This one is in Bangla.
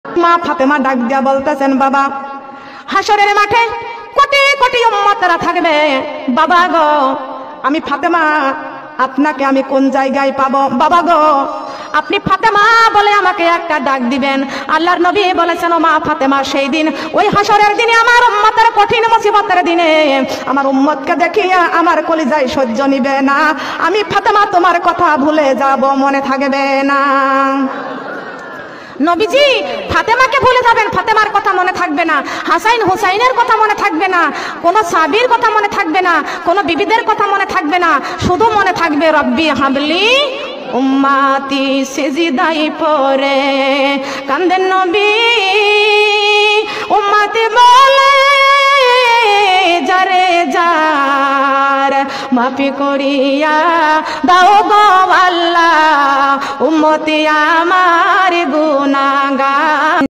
মা ফাতেমা ডাক দিয়া বলতেছেন, বাবা হাসরের মাঠে কোটি কোটি উম্মতরা থাকবে, বাবা গো আমি ফাতেমা আপনাকে আমি কোন জায়গায় পাবো? বাবা গো আপনি ফাতেমা বলে আমাকে একটা ডাক দিবেন। আল্লাহর নবী বলেছেন, ও মা ফাতেমা, সেই দিন ওই হাসরের দিনে আমার উম্মতের কঠিন মুসিবতের দিনে আমার উম্মতকে দেখিয়া আমার কলিজায় সহ্য নিবে না, আমি ফাতেমা তোমার কথা ভুলে যাব, মনে থাকবে না। নবীজি ফাতেমাকে ভুলে যাবেন, ফাতেমার কথা মনে থাকবে না, হাসাইন হুসাইনের কথা মনে থাকবে না, কোন সাবির কথা মনে থাকবে না, কোন বিবিদের কথা মনে থাকবে না, শুধু মনে থাকবে রব্বি হাবলি উম্মাতি। সিজদাই পড়ে কান্দেন নবী, উম্মাতি বলে যারে যার মাফি করিয়া দাও গো আল্লাহ, উম্মতি আমার গুনাহগার।